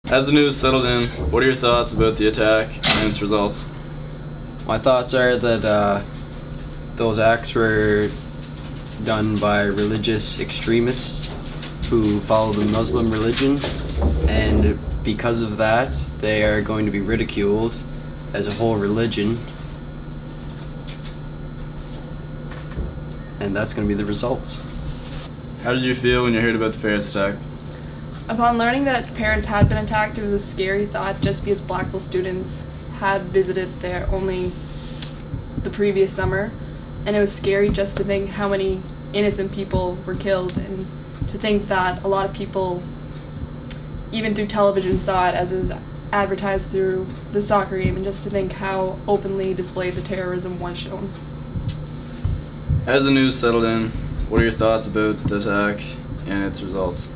As the news settled in, what are your thoughts about the attack and its results? My thoughts are that those acts were done by religious extremists who follow the Muslim religion, and because of that, they are going to be ridiculed as a whole religion, and that's going to be the results. How did you feel when you heard about the Paris attack? Upon learning that Paris had been attacked, it was a scary thought just because Blackville students had visited there only the previous summer, and it was scary just to think how many innocent people were killed, and to think that a lot of people, even through television, saw it as it was advertised through the soccer game, and just to think how openly displayed the terrorism was shown. As the news settled in, what are your thoughts about the attack and its results?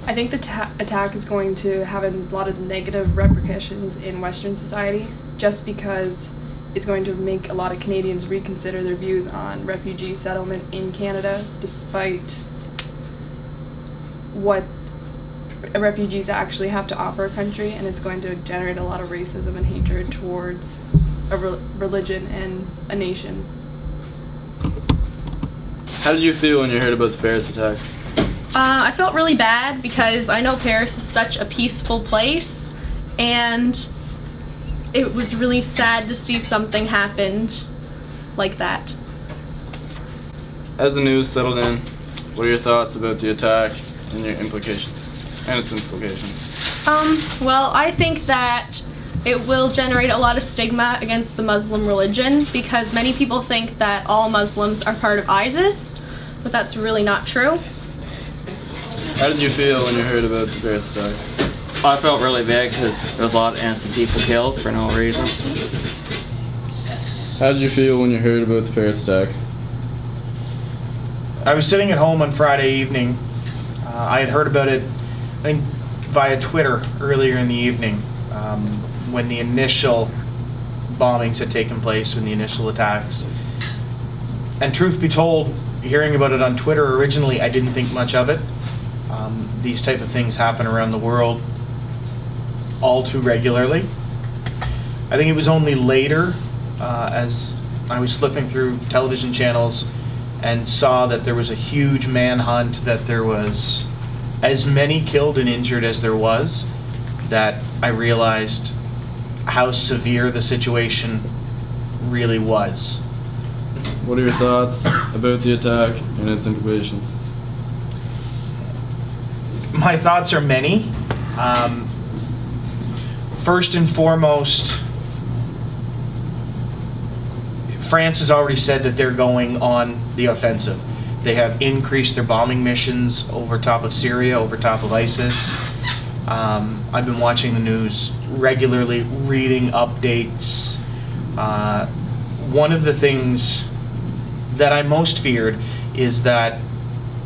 I think the attack is going to have a lot of negative repercussions in Western society, just because it's going to make a lot of Canadians reconsider their views on refugee settlement in Canada, despite what refugees actually have to offer a country, and it's going to generate a lot of racism and hatred towards a religion and a nation. How did you feel when you heard about the Paris attack? I felt really bad because I know Paris is such a peaceful place, and it was really sad to see something happened like that. As the news settled in, what are your thoughts about the attack and its implications? Well, I think that it will generate a lot of stigma against the Muslim religion, because many people think that all Muslims are part of ISIS, but that's really not true. How did you feel when you heard about the Paris attack? I felt really bad because there was a lot of innocent people killed for no reason. How did you feel when you heard about the Paris attack? I was sitting at home on Friday evening. I had heard about it, I think, via Twitter earlier in the evening, when the initial bombings had taken place, when the initial attacks. And truth be told, hearing about it on Twitter originally, I didn't think much of it. These type of things happen around the world all too regularly. I think it was only later, as I was flipping through television channels and saw that there was a huge manhunt, that there was as many killed and injured as there was, that I realized how severe the situation really was. What are your thoughts about the attack and its implications? My thoughts are many. First and foremost, France has already said that they're going on the offensive. They have increased their bombing missions over top of Syria, over top of ISIS. I've been watching the news regularly, reading updates. One of the things that I most feared is that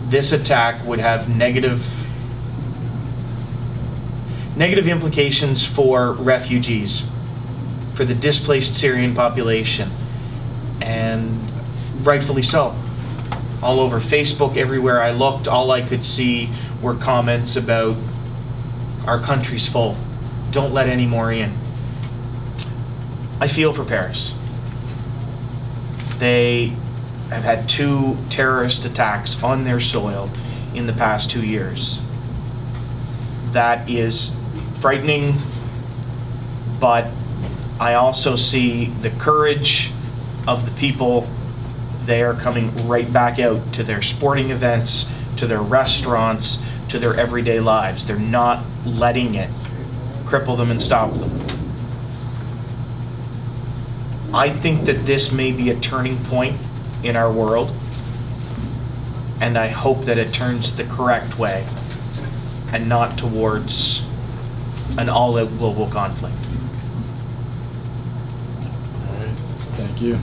this attack would have negative implications for refugees, for the displaced Syrian population, and rightfully so. All over Facebook, everywhere I looked, all I could see were comments about our country's full, don't let any more in. I feel for Paris. They have had 2 terrorist attacks on their soil in the past 2 years. That is frightening, but I also see the courage of the people. They are coming right back out to their sporting events, to their restaurants, to their everyday lives. They're not letting it cripple them and stop them. I think that this may be a turning point in our world, and I hope that it turns the correct way and not towards an all-out global conflict. All right. Thank you.